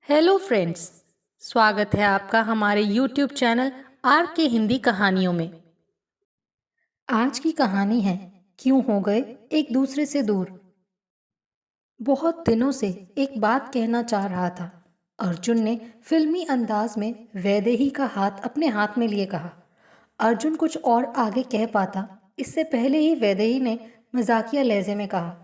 Hello friends. स्वागत है आपका हमारे यूट्यूब चैनल आर के हिंदी कहानियों में। आज की कहानी है क्यों हो गए एक दूसरे से दूर। बहुत दिनों से एक बात कहना चाह रहा था। अर्जुन ने फिल्मी अंदाज में वैदेही का हाथ अपने हाथ में लिए कहा। अर्जुन कुछ और आगे कह पाता इससे पहले ही वैदेही ने मजाकिया लहजे में कहा,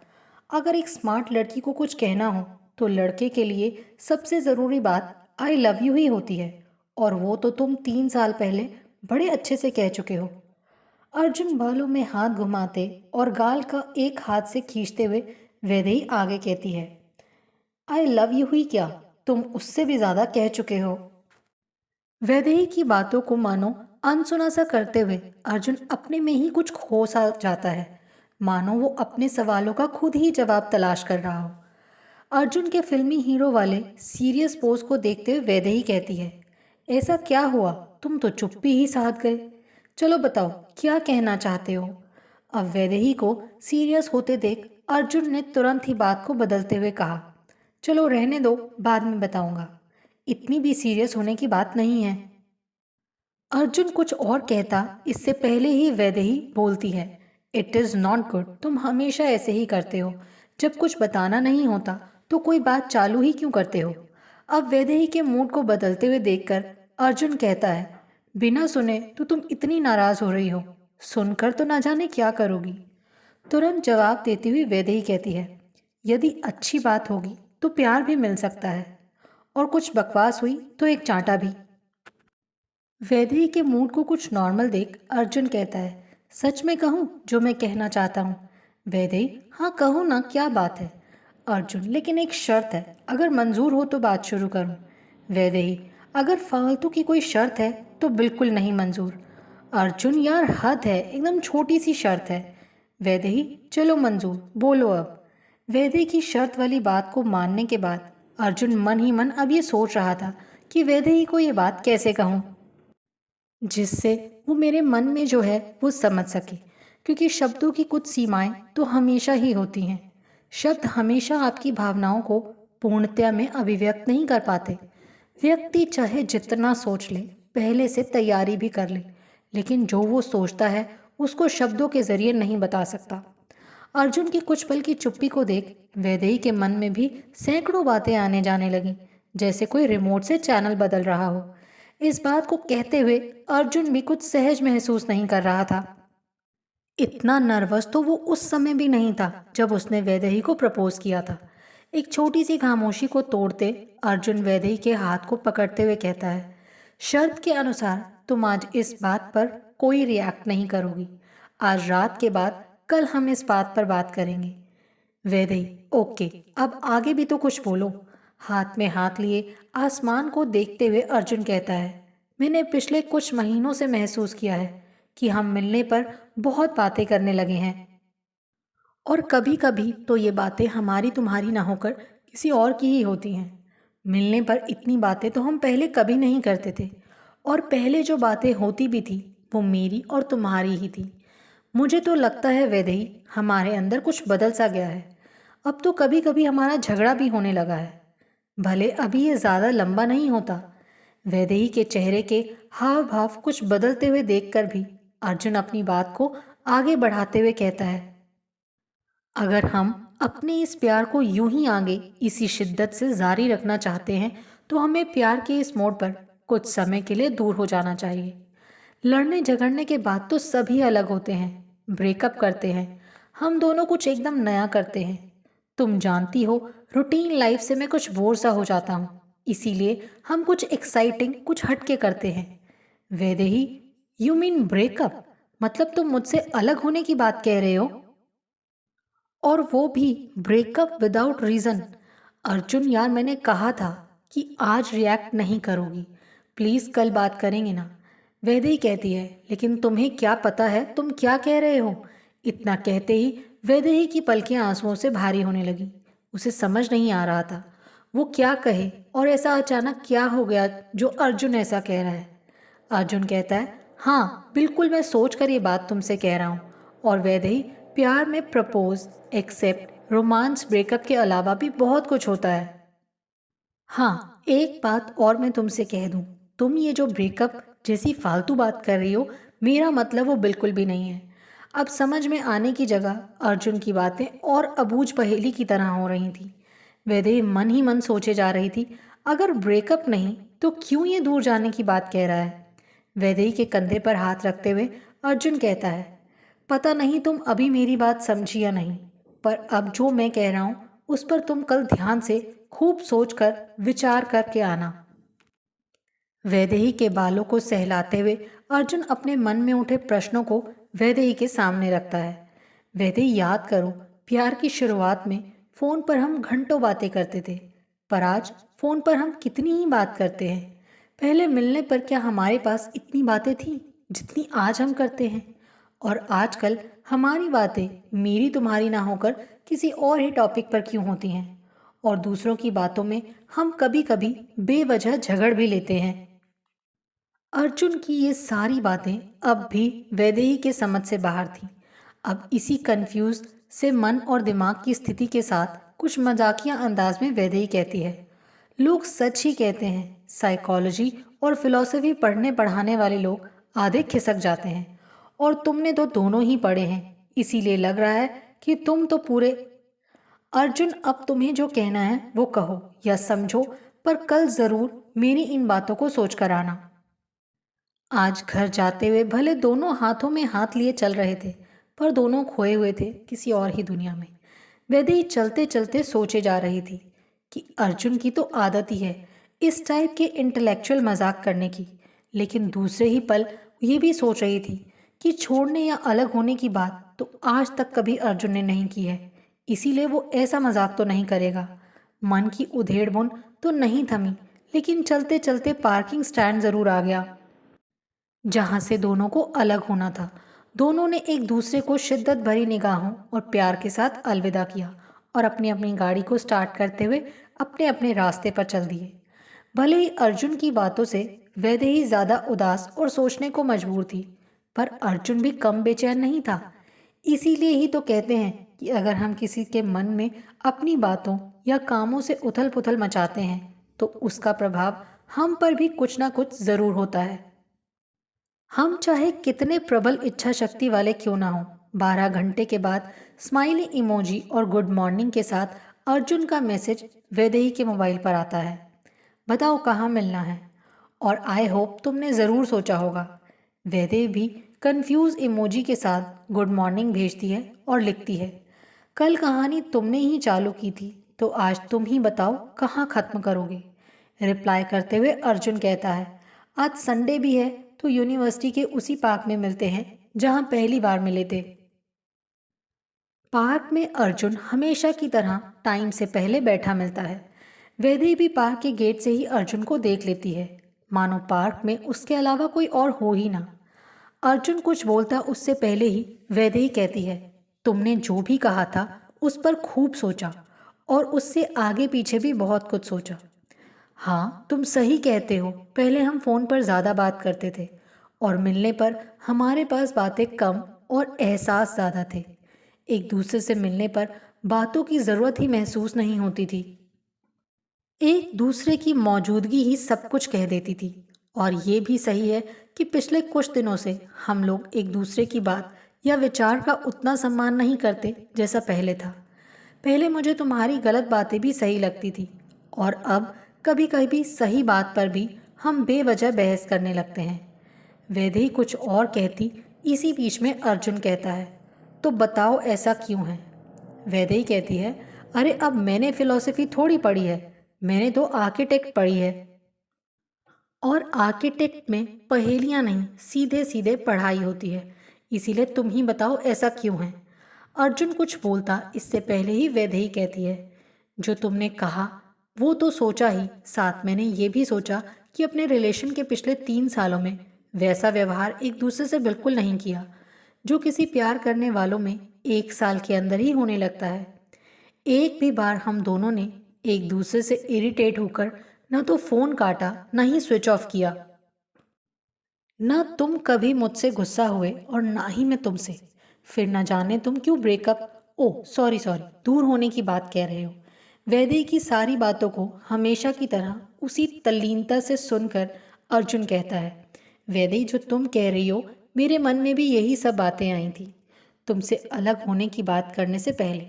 अगर एक स्मार्ट लड़की को कुछ कहना हो तो लड़के के लिए सबसे ज़रूरी बात आई लव यू ही होती है, और वो तो तुम 3 साल पहले बड़े अच्छे से कह चुके हो। अर्जुन बालों में हाथ घुमाते और गाल का एक हाथ से खींचते हुए वैदेही आगे कहती है, आई लव यू ही क्या, तुम उससे भी ज़्यादा कह चुके हो। वैदेही की बातों को मानो अनसुना सा करते हुए अर्जुन अपने में ही कुछ खो सा जाता है, मानो वो अपने सवालों का खुद ही जवाब तलाश कर रहा हो। अर्जुन के फिल्मी हीरो वाले सीरियस पोज को देखते हुए वैदेही कहती है, ऐसा क्या हुआ, तुम तो चुप्पी ही साध गए। चलो बताओ क्या कहना चाहते हो। अब वैदेही को सीरियस होते देख अर्जुन ने तुरंत ही बात को बदलते हुए कहा, चलो रहने दो, बाद में बताऊंगा, इतनी भी सीरियस होने की बात नहीं है। अर्जुन कुछ और कहता इससे पहले ही वैदेही बोलती है, इट इज़ नॉट गुड, तुम हमेशा ऐसे ही करते हो, जब कुछ बताना नहीं होता तो कोई बात चालू ही क्यों करते हो। अब वैदेही के मूड को बदलते हुए देखकर अर्जुन कहता है, बिना सुने तो तुम इतनी नाराज़ हो रही हो, सुनकर तो ना जाने क्या करोगी। तुरंत जवाब देती हुई वैदेही कहती है, यदि अच्छी बात होगी तो प्यार भी मिल सकता है, और कुछ बकवास हुई तो एक चांटा भी। वैदेही के मूड को कुछ नॉर्मल देख अर्जुन कहता है, सच में कहूँ जो मैं कहना चाहता हूँ। वैदेही, हाँ कहो ना, क्या बात है। अर्जुन, लेकिन एक शर्त है, अगर मंजूर हो तो बात शुरू करूँ। वैदेही, अगर फालतू की कोई शर्त है तो बिल्कुल नहीं मंजूर। अर्जुन, यार हद है, एकदम छोटी सी शर्त है। वैदेही, चलो मंजूर, बोलो अब। वैदेही की शर्त वाली बात को मानने के बाद अर्जुन मन ही मन अब ये सोच रहा था कि वैदेही को ये बात कैसे कहूँ जिससे वो मेरे मन में जो है वो समझ सके, क्योंकि शब्दों की कुछ सीमाएं तो हमेशा ही होती हैं। शब्द हमेशा आपकी भावनाओं को पूर्णतया में अभिव्यक्त नहीं कर पाते। व्यक्ति चाहे जितना सोच ले, पहले से तैयारी भी कर ले, लेकिन जो वो सोचता है उसको शब्दों के जरिए नहीं बता सकता। अर्जुन की कुछ पल की चुप्पी को देख वैदेही के मन में भी सैकड़ों बातें आने जाने लगीं, जैसे कोई रिमोट से चैनल बदल रहा हो। इस बात को कहते हुए अर्जुन भी कुछ सहज महसूस नहीं कर रहा था। इतना नर्वस तो वो उस समय भी नहीं था जब उसने वैदेही को प्रपोज किया था। एक छोटी सी खामोशी को तोड़ते अर्जुन वैदेही के हाथ को पकड़ते हुए कहता है, शर्त के अनुसार तुम आज इस बात पर कोई रिएक्ट नहीं करोगी। आज रात के बाद कल हम इस बात पर बात करेंगे। वैदेही, ओके, अब आगे भी तो कुछ बोलो। हाथ में हाथ लिए आसमान को देखते हुए अर्जुन कहता है, मैंने पिछले कुछ महीनों से महसूस किया है कि हम मिलने पर बहुत बातें करने लगे हैं, और कभी कभी तो ये बातें हमारी तुम्हारी ना होकर किसी और की ही होती हैं। मिलने पर इतनी बातें तो हम पहले कभी नहीं करते थे, और पहले जो बातें होती भी थी वो मेरी और तुम्हारी ही थी। मुझे तो लगता है वैदेही, हमारे अंदर कुछ बदल सा गया है। अब तो कभी कभी हमारा झगड़ा भी होने लगा है, भले अभी ये ज़्यादा लंबा नहीं होता। वैदेही के चेहरे के हाव भाव कुछ बदलते हुए देखकर भी अर्जुन अपनी बात को आगे बढ़ाते हुए कहता है, अगर हम अपने इस प्यार को यूं ही आगे इसी शिद्दत से जारी रखना चाहते हैं तो हमें प्यार के इस मोड़ पर कुछ समय के लिए दूर हो जाना चाहिए। लड़ने झगड़ने के बाद तो सभी अलग होते हैं, ब्रेकअप करते हैं, हम दोनों कुछ एकदम नया करते हैं। तुम जानती हो, रूटीन लाइफ से मैं कुछ बोर सा हो जाता हूँ, इसीलिए हम कुछ एक्साइटिंग, कुछ हटके करते हैं। वैदेही, यू मीन ब्रेकअप, मतलब तुम मुझसे अलग होने की बात कह रहे हो, और वो भी ब्रेकअप विदाउट रीज़न। अर्जुन, यार मैंने कहा था कि आज रिएक्ट नहीं करोगी, प्लीज़ कल बात करेंगे ना। वैदेही कहती है, लेकिन तुम्हें क्या पता है तुम क्या कह रहे हो। इतना कहते ही वैदेही की पलकें आंसुओं से भारी होने लगी। उसे समझ नहीं आ रहा था वो क्या कहे, और ऐसा अचानक क्या हो गया जो अर्जुन ऐसा कह रहा है। अर्जुन कहता है, हाँ बिल्कुल, मैं सोच कर ये बात तुमसे कह रहा हूँ। और वैदेही, प्यार में प्रपोज, एक्सेप्ट, रोमांस, ब्रेकअप के अलावा भी बहुत कुछ होता है। हाँ, एक बात और मैं तुमसे कह दूं, तुम ये जो ब्रेकअप जैसी फालतू बात कर रही हो, मेरा मतलब वो बिल्कुल भी नहीं है। अब समझ में आने की जगह अर्जुन की बातें और अबूझ पहेली की तरह हो रही थी। वैदेही मन ही मन सोचे जा रही थी, अगर ब्रेकअप नहीं तो क्यों ये दूर जाने की बात कह रहा है। वैदेही के कंधे पर हाथ रखते हुए अर्जुन कहता है, पता नहीं तुम अभी मेरी बात समझी या नहीं, पर अब जो मैं कह रहा हूं उस पर तुम कल ध्यान से खूब सोचकर विचार करके आना। वैदेही के बालों को सहलाते हुए अर्जुन अपने मन में उठे प्रश्नों को वैदेही के सामने रखता है। वैदेही, याद करो, प्यार की शुरुआत में फोन पर हम घंटों बातें करते थे, पर आज फोन पर हम कितनी ही बात करते हैं। पहले मिलने पर क्या हमारे पास इतनी बातें थी जितनी आज हम करते हैं? और आजकल हमारी बातें मेरी तुम्हारी ना होकर किसी और ही टॉपिक पर क्यों होती हैं? और दूसरों की बातों में हम कभी कभी बेवजह झगड़ भी लेते हैं। अर्जुन की ये सारी बातें अब भी वैदेही के समझ से बाहर थीं। अब इसी कंफ्यूज से मन और दिमाग की स्थिति के साथ कुछ मजाकिया अंदाज में वैदेही कहती है, लोग सच ही कहते हैं, साइकोलॉजी और फिलॉसफी पढ़ने पढ़ाने वाले लोग आधे खिसक जाते हैं। और तुमने तो दोनों ही पढ़े हैं, इसीलिए लग रहा है कि तुम तो पूरे। अर्जुन, अब तुम्हें जो कहना है वो कहो या समझो, पर कल जरूर मेरी इन बातों को सोच कर आना। आज घर जाते हुए भले दोनों हाथों में हाथ लिए चल रहे थे, पर दोनों खोए हुए थे किसी और ही दुनिया में। वैदेही चलते चलते सोचे जा रही थी कि अर्जुन की तो आदत ही है इस टाइप के इंटेलेक्चुअल मजाक करने की, लेकिन दूसरे ही पल ये भी सोच रही थी कि छोड़ने या अलग होने की बात तो आज तक कभी अर्जुन ने नहीं की है, इसीलिए वो ऐसा मजाक तो नहीं करेगा। मन की उधेड़ बुन तो नहीं थमी, लेकिन चलते चलते पार्किंग स्टैंड जरूर आ गया जहां से दोनों को अलग होना था। दोनों ने एक दूसरे को शिद्दत भरी निगाहों और प्यार के साथ अलविदा किया और अपनी अपनी गाड़ी को स्टार्ट करते हुए अपने अपने रास्ते पर चल दिए। भले ही अर्जुन की बातों से वैदेही ज्यादा उदास और सोचने को मजबूर थी, पर अर्जुन भी कम बेचैन नहीं था। इसीलिए ही तो कहते हैं कि अगर हम किसी के मन में अपनी बातों या कामों से उथल पुथल मचाते हैं तो उसका प्रभाव हम पर भी कुछ ना कुछ जरूर होता है। हम चाहे कितने प्रबल इच्छा शक्ति वाले क्यों ना हो, 12 घंटे के बाद स्माइली इमोजी और गुड मॉर्निंग के साथ अर्जुन का मैसेज वैदेही के मोबाइल पर आता है, बताओ कहाँ मिलना है। और आई होप तुमने ज़रूर सोचा होगा। वैदेही भी कंफ्यूज इमोजी के साथ गुड मॉर्निंग भेजती है और लिखती है, कल कहानी तुमने ही चालू की थी, तो आज तुम ही बताओ कहाँ ख़त्म करोगे। रिप्लाई करते हुए अर्जुन कहता है, आज संडे भी है तो यूनिवर्सिटी के उसी पार्क में मिलते हैं जहां पहली बार मिले थे। पार्क में अर्जुन हमेशा की तरह टाइम से पहले बैठा मिलता है। वैदेही भी पार्क के गेट से ही अर्जुन को देख लेती है, मानो पार्क में उसके अलावा कोई और हो ही ना। अर्जुन कुछ बोलता उससे पहले ही वैदेही कहती है, तुमने जो भी कहा था उस पर खूब सोचा और उससे आगे पीछे भी बहुत कुछ सोचा। हाँ, तुम सही कहते हो, पहले हम फ़ोन पर ज़्यादा बात करते थे और मिलने पर हमारे पास बातें कम और एहसास ज़्यादा थे। एक दूसरे से मिलने पर बातों की ज़रूरत ही महसूस नहीं होती थी, एक दूसरे की मौजूदगी ही सब कुछ कह देती थी। और ये भी सही है कि पिछले कुछ दिनों से हम लोग एक दूसरे की बात या विचार का उतना सम्मान नहीं करते जैसा पहले था। पहले मुझे तुम्हारी गलत बातें भी सही लगती थी, और अब कभी कभी सही बात पर भी हम बेवजह बहस करने लगते हैं। वैदेही कुछ और कहती, इसी बीच में अर्जुन कहता है, तो बताओ ऐसा क्यों है। वैदेही कहती है, अरे अब मैंने फिलॉसफी थोड़ी पढ़ी है, मैंने तो आर्किटेक्ट पढ़ी है, और आर्किटेक्ट में पहेलियां नहीं सीधे सीधे पढ़ाई होती है, इसीलिए तुम ही बताओ ऐसा क्यों है। अर्जुन कुछ बोलता इससे पहले ही वैदेही कहती है, जो तुमने कहा वो तो सोचा ही, साथ मैंने ये भी सोचा कि अपने रिलेशन के पिछले 3 सालों में वैसा व्यवहार एक दूसरे से बिल्कुल नहीं किया जो किसी प्यार करने वालों में 1 साल के अंदर ही होने लगता है। एक भी बार हम दोनों ने एक दूसरे से इरिटेट होकर न तो फोन काटा न ही स्विच ऑफ किया। न तुम कभी मुझसे गुस्सा हुए और ना ही मैं तुमसे। फिर न जाने तुम क्यों ब्रेकअप, ओ सॉरी सॉरी, दूर होने की बात कह रहे हो। वैदेही की सारी बातों को हमेशा की तरह उसी तल्लीनता से सुनकर अर्जुन कहता है, वैदेही जो तुम कह रही हो, मेरे मन में भी यही सब बातें आई थी। तुमसे अलग होने की बात करने से पहले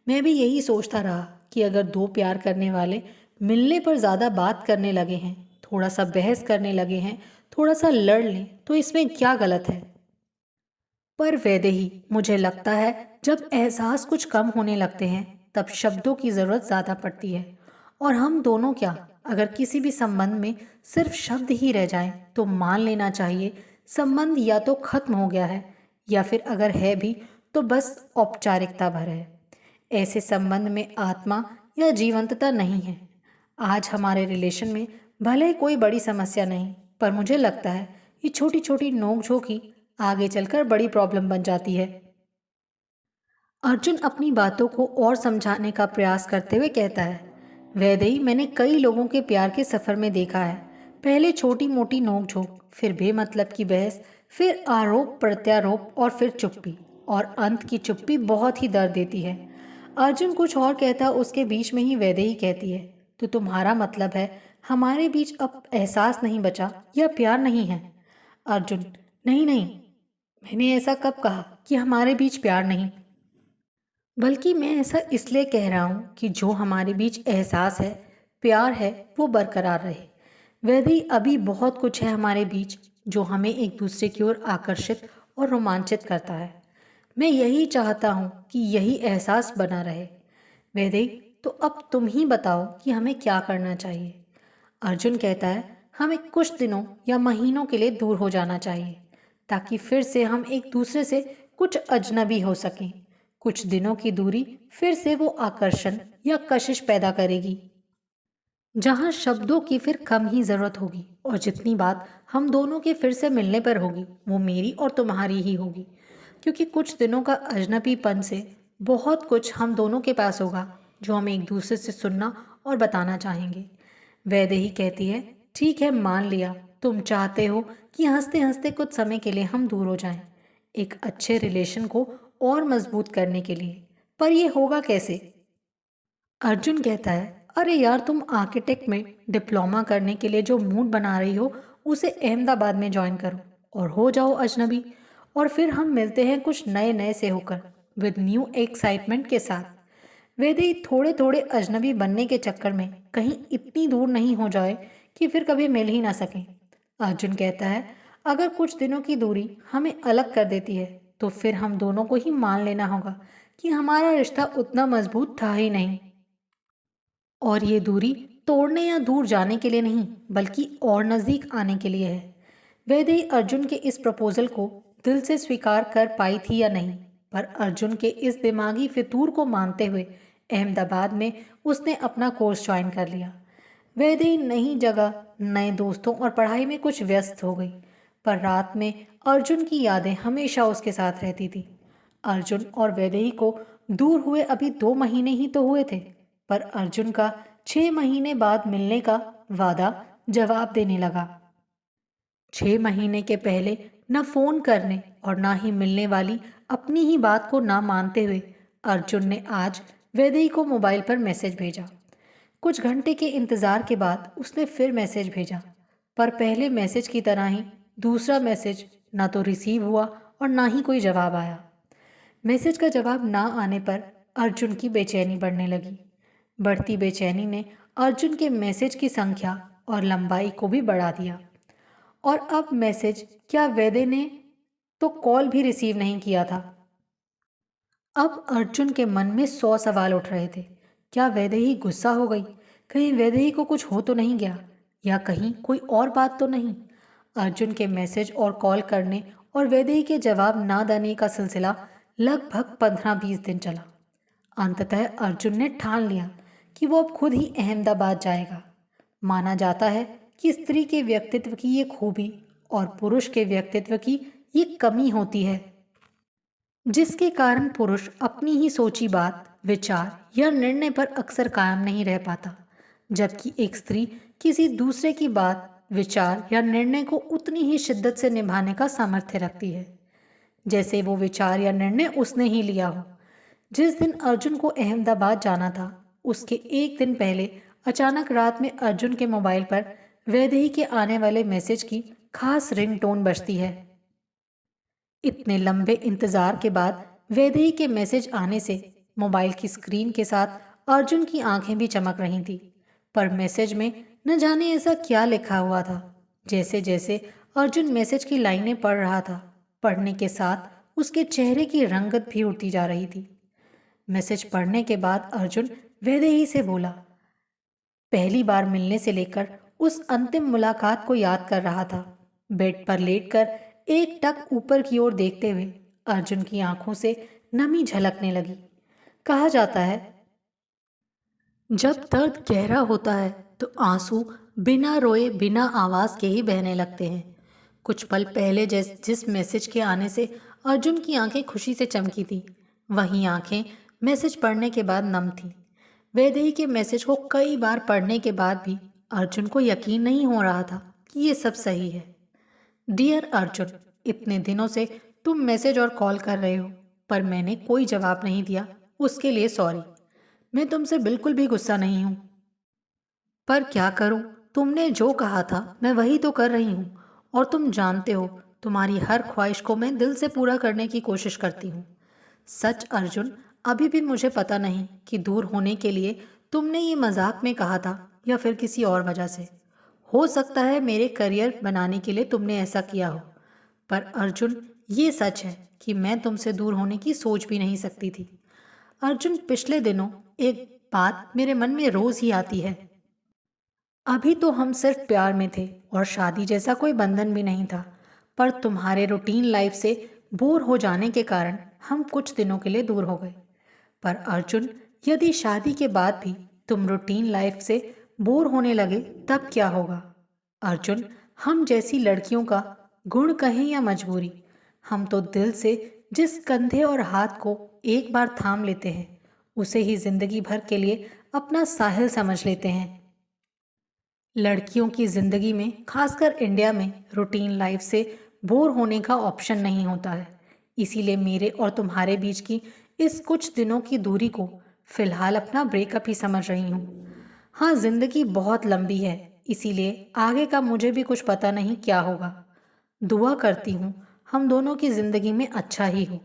मैं भी यही सोचता रहा कि अगर दो प्यार करने वाले मिलने पर ज़्यादा बात करने लगे हैं, थोड़ा सा बहस करने लगे हैं, थोड़ा सा लड़ लें, तो इसमें क्या गलत है। पर वैदेही, मुझे लगता है जब एहसास कुछ कम होने लगते हैं तब शब्दों की ज़रूरत ज़्यादा पड़ती है। और हम दोनों क्या, अगर किसी भी संबंध में सिर्फ शब्द ही रह जाएं तो मान लेना चाहिए संबंध या तो खत्म हो गया है, या फिर अगर है भी तो बस औपचारिकता भर है। ऐसे संबंध में आत्मा या जीवंतता नहीं है। आज हमारे रिलेशन में भले ही कोई बड़ी समस्या नहीं, पर मुझे लगता है ये छोटी छोटी नोक-झोंक ही आगे चलकर बड़ी प्रॉब्लम बन जाती है। अर्जुन अपनी बातों को और समझाने का प्रयास करते हुए कहता है, वैदेही, मैंने कई लोगों के प्यार के सफर में देखा है। पहले छोटी मोटी नोक-झोंक, फिर बेमतलब की बहस, फिर आरोप प्रत्यारोप और फिर चुप्पी, और अंत की चुप्पी बहुत ही दर्द देती है। अर्जुन कुछ और कहता, उसके बीच में ही वैदेही कहती है, तो तुम्हारा मतलब है हमारे बीच अब एहसास नहीं बचा या प्यार नहीं है। अर्जुन, नहीं नहीं, मैंने ऐसा कब कहा कि हमारे बीच प्यार नहीं, बल्कि मैं ऐसा इसलिए कह रहा हूँ कि जो हमारे बीच एहसास है, प्यार है, वो बरकरार रहे। वैसे अभी बहुत कुछ है हमारे बीच जो हमें एक दूसरे की ओर आकर्षित और रोमांचित करता है। मैं यही चाहता हूँ कि यही एहसास बना रहे। वैदेही, तो अब तुम ही बताओ कि हमें क्या करना चाहिए। अर्जुन कहता है, हमें कुछ दिनों या महीनों के लिए दूर हो जाना चाहिए, ताकि फिर से हम एक दूसरे से कुछ अजनबी हो सकें। कुछ दिनों की दूरी फिर से वो आकर्षण या कशिश पैदा करेगी, जहाँ शब्दों की फिर कम ही जरूरत होगी, और जितनी बात हम दोनों के फिर से मिलने पर होगी वो मेरी और तुम्हारी ही होगी। क्योंकि कुछ दिनों का अजनबीपन से बहुत कुछ हम दोनों के पास होगा जो हम एक दूसरे से सुनना और बताना चाहेंगे। वैदेही कहती है, ठीक है, मान लिया, तुम चाहते हो कि हंसते हंसते कुछ समय के लिए हम दूर हो जाएं, एक अच्छे रिलेशन को और मजबूत करने के लिए। पर यह होगा कैसे। अर्जुन कहता है, अरे यार, तुम आर्किटेक्ट में डिप्लोमा करने के लिए जो मूड बना रही हो उसे अहमदाबाद में ज्वाइन करो और हो जाओ अजनबी। और फिर हम मिलते हैं कुछ नए नए से होकर, विद न्यू एक्साइटमेंट के साथ। वेदी थोड़े थोड़े अजनबी बनने के चक्कर में कहीं इतनी दूर नहीं हो जाए कि फिर कभी मिल ही ना सकें। अर्जुन कहता है, अगर कुछ दिनों की दूरी हमें अलग कर देती है तो फिर हम दोनों को ही मान लेना होगा कि हमारा रिश्ता उतना मजबूत था ही नहीं, और ये दूरी तोड़ने या दूर जाने के लिए नहीं, बल्कि और नज़दीक आने के लिए है। वैदेही अर्जुन के इस प्रपोजल को दिल से स्वीकार कर पाई थी या नहीं, पर अर्जुन के इस दिमागी फितूर को मानते हुए अहमदाबाद में उसने अपना कोर्स ज्वाइन कर लिया। वैदेही नई जगह, नए दोस्तों और पढ़ाई में कुछ व्यस्त हो गई, पर रात में अर्जुन की यादें हमेशा उसके साथ रहती थी। अर्जुन और वैदेही को दूर हुए अभी 2 महीने ही तो हुए थे, पर अर्जुन का 6 महीने बाद मिलने का वादा जवाब देने लगा। 6 महीने के पहले न फोन करने और ना ही मिलने वाली अपनी ही बात को ना मानते हुए अर्जुन ने आज वैदेही को मोबाइल पर मैसेज भेजा। कुछ घंटे के इंतजार के बाद उसने फिर मैसेज भेजा, पर पहले मैसेज की तरह ही दूसरा मैसेज ना तो रिसीव हुआ और ना ही कोई जवाब आया। मैसेज का जवाब ना आने पर अर्जुन की बेचैनी बढ़ने लगी। बढ़ती बेचैनी ने अर्जुन के मैसेज की संख्या और लंबाई को भी बढ़ा दिया। और अब मैसेज क्या, वैदे ने तो कॉल भी रिसीव नहीं किया था। अब अर्जुन के मन में 100 सवाल उठ रहे थे। क्या वैदेही गुस्सा हो गई? कहीं वैदेही को कुछ हो तो नहीं गया, या कहीं कोई और बात तो नहीं? अर्जुन के मैसेज और कॉल करने और वैदेही के जवाब ना देने का सिलसिला लगभग 15-20 दिन चला। अंततः अर्जुन ने ठान लिया कि वो अब खुद ही अहमदाबाद जाएगा। माना जाता है कि स्त्री के व्यक्तित्व की ये खूबी और पुरुष के व्यक्तित्व की ये कमी होती है, जिसके कारण पुरुष अपनी ही सोची बात, विचार या निर्णय पर अक्सर कायम नहीं रह पाता, जबकि एक स्त्री किसी दूसरे की बात, विचार या निर्णय को उतनी ही शिद्दत से निभाने का सामर्थ्य रखती है जैसे वो विचार या निर्णय उसने ही लिया हो। जिस दिन अर्जुन को अहमदाबाद जाना था उसके एक दिन पहले अचानक रात में अर्जुन के मोबाइल पर वैदेही के आने वाले मैसेज की खास रिंगटोन बजती है। इतने लंबे इंतजार के बाद वैदेही के मैसेज आने से मोबाइल की स्क्रीन के साथ अर्जुन की आंखें भी चमक रही थी। पर मैसेज में न जाने ऐसा क्या लिखा हुआ था। जैसे जैसे अर्जुन मैसेज की लाइनें पढ़ रहा था, पढ़ने के साथ उसके चेहरे की रंगत भी उड़ती जा रही थी। मैसेज पढ़ने के बाद अर्जुन वैदेही से बोला, पहली बार मिलने से लेकर उस अंतिम मुलाकात को याद कर रहा था। बेड पर लेटकर एक टक ऊपर की ओर देखते हुए अर्जुन की आंखों से नमी झलकने लगी। कहा जाता है, जब दर्द गहरा होता है तो आंसू बिना रोए बिना आवाज के ही बहने लगते हैं। कुछ पल पहले जिस मैसेज के आने से अर्जुन की आंखें खुशी से चमकी थी, वहीं आंखें मैसेज पढ़ने के बाद नम थीं। वैदेही के मैसेज को कई बार पढ़ने के बाद भी अर्जुन को यकीन नहीं हो रहा था कि ये सब सही है। डियर अर्जुन, इतने दिनों से तुम मैसेज और कॉल कर रहे हो पर मैंने कोई जवाब नहीं दिया, उसके लिए सॉरी। मैं तुमसे बिल्कुल भी गुस्सा नहीं हूँ, पर क्या करूँ, तुमने जो कहा था मैं वही तो कर रही हूँ और तुम जानते हो तुम्हारी हर ख्वाहिश को मैं दिल से पूरा करने की कोशिश करती हूँ। सच अर्जुन, अभी भी मुझे पता नहीं कि दूर होने के लिए तुमने ये मजाक में कहा था या फिर किसी और वजह से। हो सकता है मेरे करियर बनाने के लिए तुमने ऐसा किया हो, पर अर्जुन ये सच है कि मैं तुमसे दूर होने की सोच भी नहीं सकती थी। अर्जुन, पिछले दिनों एक बात मेरे मन में रोज ही आती है। अभी तो हम सिर्फ प्यार में थे और शादी जैसा कोई बंधन भी नहीं था, पर तुम्हारे रूटीन लाइफ से बोर हो जाने के कारण हम कुछ दिनों के लिए दूर हो गए। पर अर्जुन, यदि शादी के बाद भी तुम रूटीन लाइफ से बोर होने लगे तब क्या होगा? अर्जुन, हम जैसी लड़कियों का गुण कहें या मजबूरी, हम तो दिल से जिस कंधे और हाथ को एक बार थाम लेते हैं उसे ही जिंदगी भर के लिए अपना साहिल समझ लेते हैं। लड़कियों की जिंदगी में, खासकर इंडिया में, रूटीन लाइफ से बोर होने का ऑप्शन नहीं होता है। इसीलिए मेरे और तुम्हारे बीच की इस कुछ दिनों की दूरी को फिलहाल अपना ब्रेकअप ही समझ रही हूँ। हाँ, जिंदगी बहुत लंबी है, इसीलिए आगे का मुझे भी कुछ पता नहीं क्या होगा। दुआ करती हूँ हम दोनों की जिंदगी में अच्छा ही हो।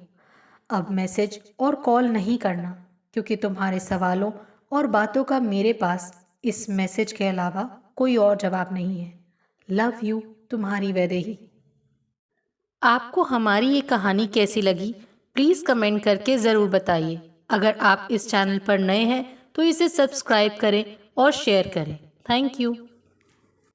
अब मैसेज और कॉल नहीं करना, क्योंकि तुम्हारे सवालों और बातों का मेरे पास इस मैसेज के अलावा कोई और जवाब नहीं है। लव यू, तुम्हारी वैदेही। आपको हमारी ये कहानी कैसी लगी, प्लीज़ कमेंट करके ज़रूर बताइए। अगर आप इस चैनल पर नए हैं तो इसे सब्सक्राइब करें और शेयर करें। Thank you.